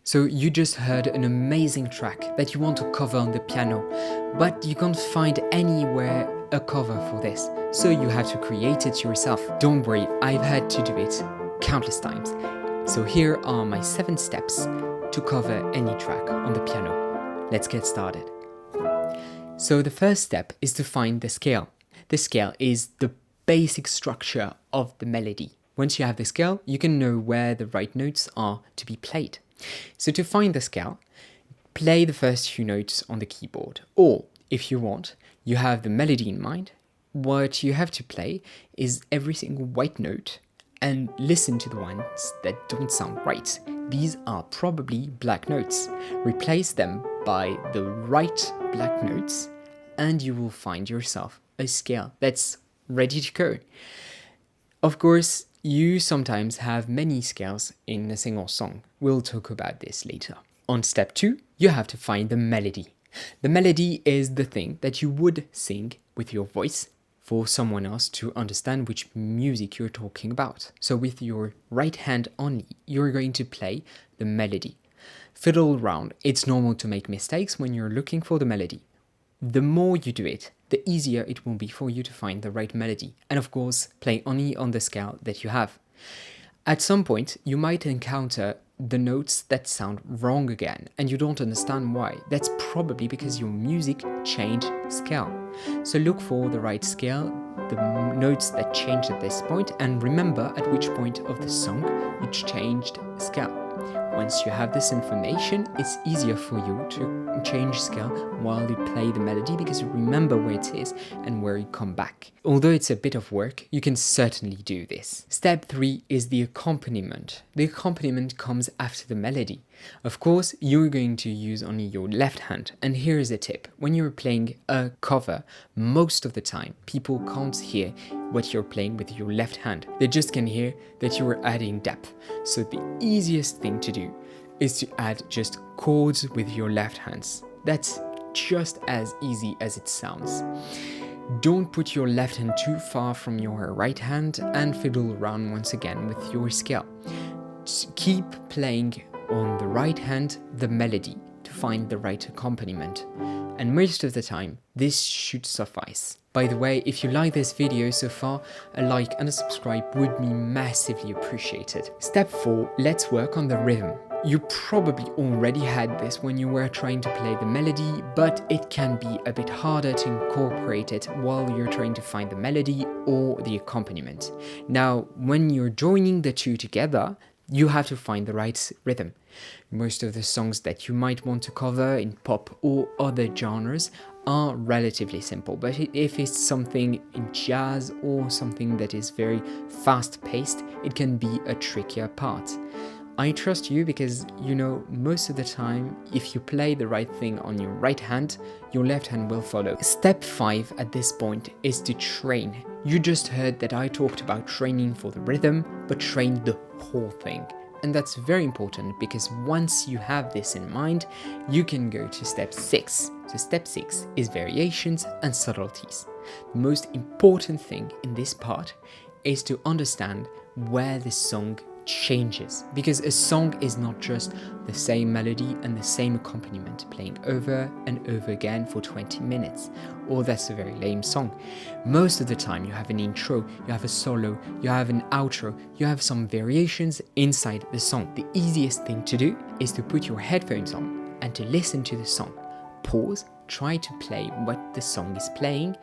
So you just heard an amazing track that you want to cover on the piano, but you can't find anywhere a cover for this, so you have to create it yourself. Don't worry, I've had to do it countless times. So here are my 7 steps to cover any track on the piano. Let's get started. So the first step is to find the scale. The scale is the basic structure of the melody. Once you have the scale, you can know where the right notes are to be played. So to find the scale, play the first few notes on the keyboard. Or, if you want, you have the melody in mind. What you have to play is every single white note and listen to the ones that don't sound right. These are probably black notes. Replace them by the right black notes and you will find yourself a scale that's ready to go. Of course, you sometimes have many scales in a single song. We'll talk about this later. On step 2, you have to find the melody. The melody is the thing that you would sing with your voice for someone else to understand which music you're talking about. So with your right hand only, you're going to play the melody. Fiddle around. It's normal to make mistakes when you're looking for the melody. The more you do it, the easier it will be for you to find the right melody. And of course, play only on the scale that you have. At some point, you might encounter the notes that sound wrong again, and you don't understand why. That's probably because your music changed scale. So look for the right scale, the notes that changed at this point, and remember at which point of the song you changed scale. Once you have this information, it's easier for you to change scale while you play the melody because you remember where it is and where you come back. Although it's a bit of work, you can certainly do this. Step 3 is the accompaniment. The accompaniment comes after the melody. Of course, you're going to use only your left hand. And here is a tip. When you're playing a cover, most of the time, people can't hear what you're playing with your left hand. They just can hear that you're adding depth. So the easiest thing to do is to add just chords with your left hands. That's just as easy as it sounds. Don't put your left hand too far from your right hand and fiddle around once again with your scale. Just keep playing on the right hand the melody to find the right accompaniment. And most of the time, this should suffice. By the way, if you like this video so far, a like and a subscribe would be massively appreciated. Step 4, let's work on the rhythm. You probably already had this when you were trying to play the melody, but it can be a bit harder to incorporate it while you're trying to find the melody or the accompaniment. Now, when you're joining the two together, you have to find the right rhythm. Most of the songs that you might want to cover in pop or other genres are relatively simple, but if it's something in jazz or something that is very fast-paced, it can be a trickier part. I trust you because, you know, most of the time, if you play the right thing on your right hand, your left hand will follow. Step 5 at this point is to train. You just heard that I talked about training for the rhythm, but train the whole thing. And that's very important because once you have this in mind, you can go to step 6. So step 6 is variations and subtleties. The most important thing in this part is to understand where the song changes, because a song is not just the same melody and the same accompaniment playing over and over again for 20 minutes, or that's a very lame song. Most of the time you have an intro, you have a solo, you have an outro, you have some variations inside the song. The easiest thing to do is to put your headphones on and to listen to the song. Pause, try to play what the song is playing,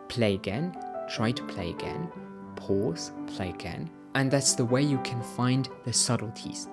play again, try to play again, pause, play again. And that's the way you can find the subtleties.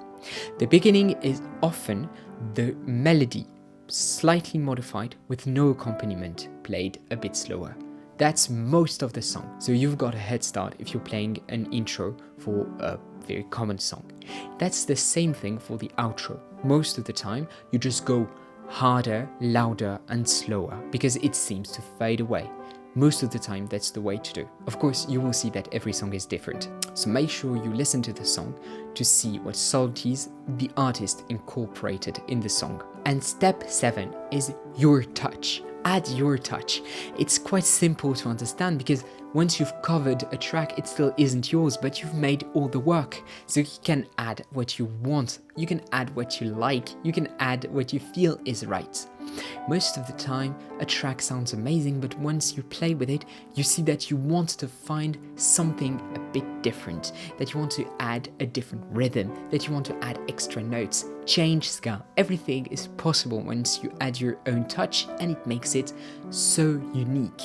The beginning is often the melody slightly modified with no accompaniment, played a bit slower. That's most of the song, so you've got a head start if you're playing an intro for a very common song. That's the same thing for the outro. Most of the time, you just go harder, louder and slower because it seems to fade away. Most of the time, that's the way to do. Of course, you will see that every song is different. So make sure you listen to the song to see what subtleties the artist incorporated in the song. And step 7 is your touch. Add your touch. It's quite simple to understand because Once you've covered a track, it still isn't yours, but you've made all the work. So you can add what you want, you can add what you like, you can add what you feel is right. Most of the time, a track sounds amazing, but once you play with it, you see that you want to find something a bit different, that you want to add a different rhythm, that you want to add extra notes, change scale. Everything is possible once you add your own touch, and it makes it so unique.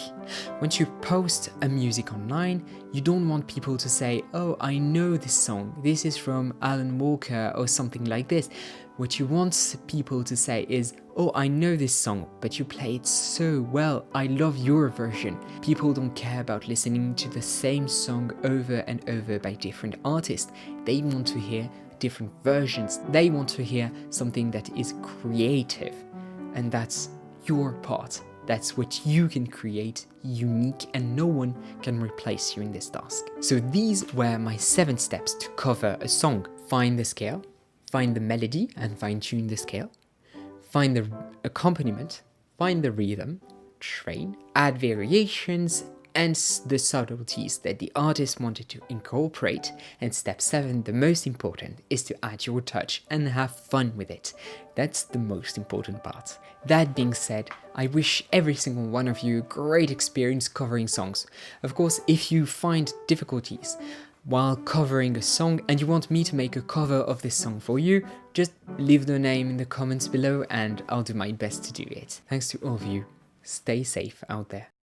Once you post a music online, you don't want people to say, oh, I know this song, this is from Alan Walker or something like this. What you want people to say is, oh, I know this song, but you play it so well, I love your version. People don't care about listening to the same song over and over by different artists. They want to hear different versions. They want to hear something that is creative. And that's your part. That's what you can create unique, and no one can replace you in this task. So these were my 7 steps to cover a song. Find the scale, find the melody and fine-tune the scale, find the accompaniment, find the rhythm, train, add variations and the subtleties that the artist wanted to incorporate. And step 7, the most important, is to add your touch and have fun with it. That's the most important part. That being said, I wish every single one of you a great experience covering songs. Of course, if you find difficulties while covering a song and you want me to make a cover of this song for you, just leave the name in the comments below and I'll do my best to do it. Thanks to all of you. Stay safe out there.